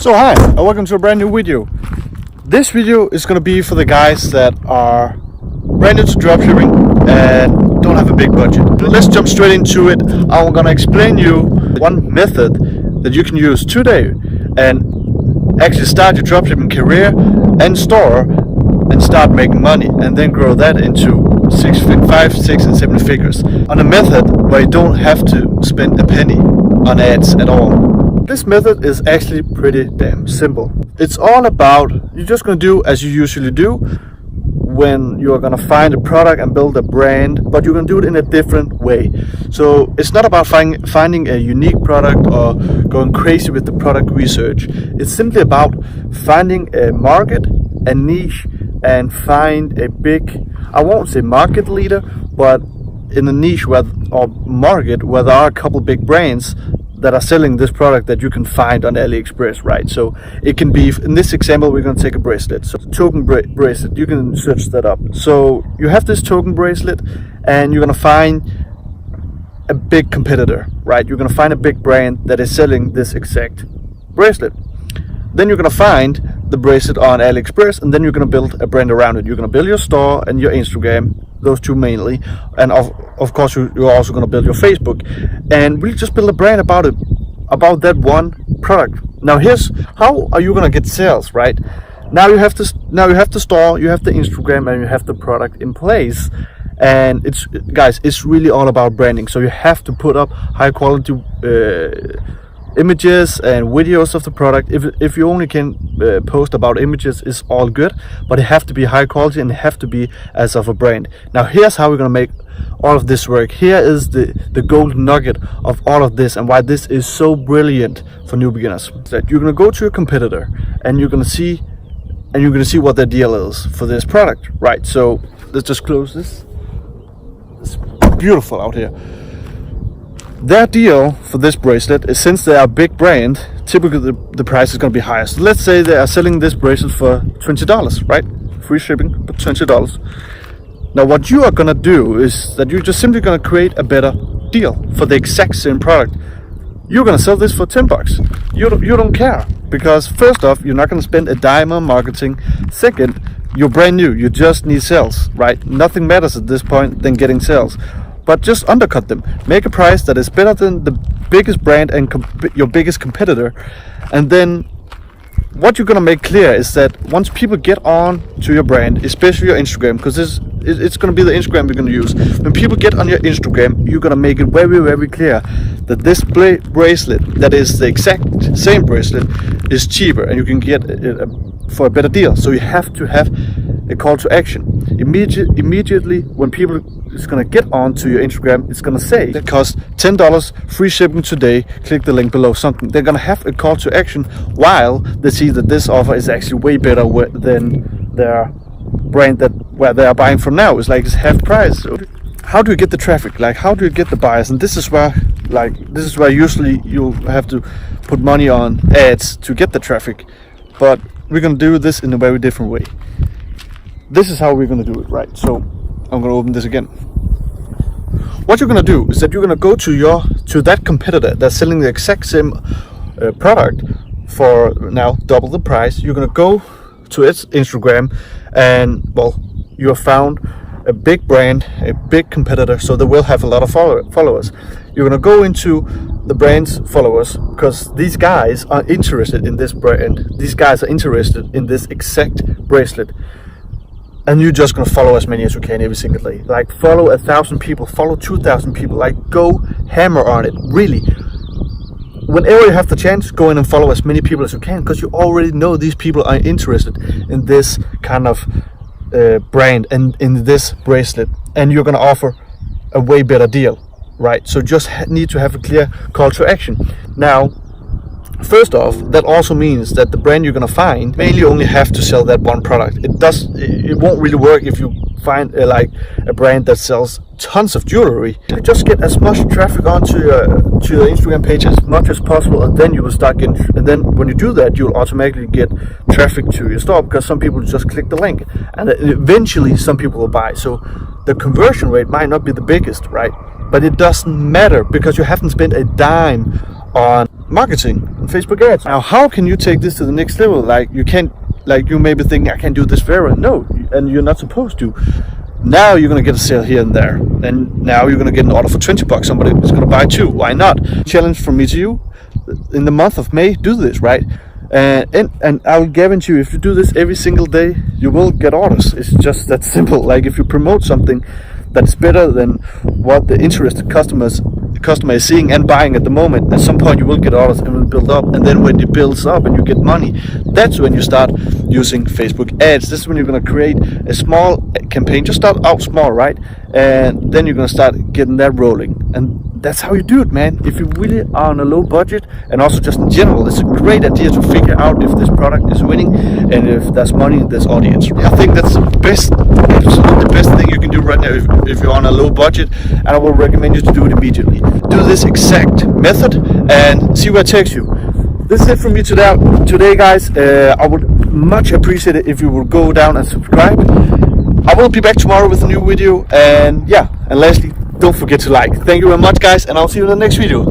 So hi, and welcome to a brand new video. This video is going to be for the guys that are brand new to dropshipping and don't have a big budget. Let's jump straight into it. I'm going to explain you one method that you can use today and actually start your dropshipping career and store and start making money, and then grow that into 5, 6 and 7 figures on a method where you don't have to spend a penny on ads at all. This method is actually pretty damn simple. It's all about, you're just going to do as you usually do when you're going to find a product and build a brand, but you're going to do it in a different way. So it's not about finding a unique product or going crazy with the product research. It's simply about finding a market, a niche, and find a big, I won't say market leader, but in a niche or market where there are a couple big brands that are selling this product that you can find on AliExpress, right? So it can be, in this example, we're going to take a bracelet. So token bracelet, you can search that up. So you have this token bracelet and you're going to find a big competitor, right? You're going to find a big brand that is selling this exact bracelet. Then you're going to find the bracelet on AliExpress, and then you're going to build a brand around it. You're going to build your store and your Instagram, those two mainly, and of course you're also going to build your Facebook, and really just build a brand about that one product. Now here's how are you going to get sales, right? Now you have the store, you have the Instagram, and you have the product in place. And it's really all about branding. So you have to put up high quality images and videos of the product. If you only can post about images, it's all good, but it have to be high quality and it have to be as of a brand. Now here's how we're gonna make all of this work. Here is the golden nugget of all of this and why this is so brilliant for new beginners. That you're gonna go to a competitor and you're gonna see what their deal is for this product, right? So let's just close this. It's beautiful out here. Their deal for this bracelet is, since they are a big brand, typically the price is going to be higher. So let's say they are selling this bracelet for $20, right? Free shipping, but $20. Now what you are going to do is that you're just simply going to create a better deal for the exact same product. You're going to sell this for $10. You don't care, because first off, you're not going to spend a dime on marketing. Second, you're brand new. You just need sales, right? Nothing matters at this point than getting sales. But just undercut them. Make a price that is better than the biggest brand and your biggest competitor. And then what you're going to make clear is that once people get on to your brand, especially your Instagram, because it's going to be the Instagram we're going to use. When people get on your Instagram, you're going to make it very, very clear that this bracelet, that is the exact same bracelet, is cheaper and you can get it for a better deal. So you have to have a call to action. Immediately when people is going to get onto your Instagram, it's going to say it costs $10, free shipping today, click the link below, something. They're going to have a call to action while they see that this offer is actually way better than their brand where they are buying from now. It's like it's half price. So how do you get the traffic? Like, how do you get the buyers? And this is where usually you'll have to put money on ads to get the traffic, but we're going to do this in a very different way. This is how we're going to do it, right? So I'm going to open this again. What you're going to do is that you're going to go to that competitor that's selling the exact same product for now double the price. You're going to go to its Instagram, and well, you have found a big brand, a big competitor, so they will have a lot of followers. You're going to go into the brand's followers, because these guys are interested in this brand. These guys are interested in this exact bracelet. And you're just going to follow as many as you can every single day. Like, follow 1,000 people, follow 2,000 people. Like, go hammer on it, really. Whenever you have the chance, go in and follow as many people as you can, because you already know these people are interested in this kind of brand and in this bracelet. And you're going to offer a way better deal, right? So just need to have a clear call to action. Now, first off, that also means that the brand you're going to find mainly only have to sell that one product. It won't really work if you find a brand that sells tons of jewelry. You just get as much traffic onto your Instagram page as much as possible, and then you will start getting. And then when you do that, you'll automatically get traffic to your store, because some people just click the link, and eventually some people will buy. So the conversion rate might not be the biggest, right? But it doesn't matter, because you haven't spent a dime on marketing and Facebook ads. Now, how can you take this to the next level? Like, you can't, like, you may be thinking, I can do this forever. No, and you're not supposed to. Now you're gonna get a sale here and there, and now you're gonna get an order for $20. Somebody is gonna buy 2. Why not? Challenge from me to you: in the month of May, do this, right? And I will guarantee you, if you do this every single day, you will get orders. It's just that simple. Like, if you promote something that's better than what the interested customer is seeing and buying at the moment, at some point you will get orders and will build up. And then when it builds up and you get money, that's when you start using Facebook ads. This is when you're going to create a small campaign. Just start out small, right? And then you're going to start getting that rolling. And that's how you do it, man. If you really are on a low budget, and also just in general, it's a great idea to figure out if this product is winning and if there's money in this audience. I think that's the best, absolutely the best thing you can do right now if you're on a low budget, and I will recommend you to do it immediately. Do this exact method and see where it takes you. This is it from me today, guys. I would much appreciate it if you would go down and subscribe. I will be back tomorrow with a new video, and yeah, and lastly, don't forget to like. Thank you very much, guys, and I'll see you in the next video.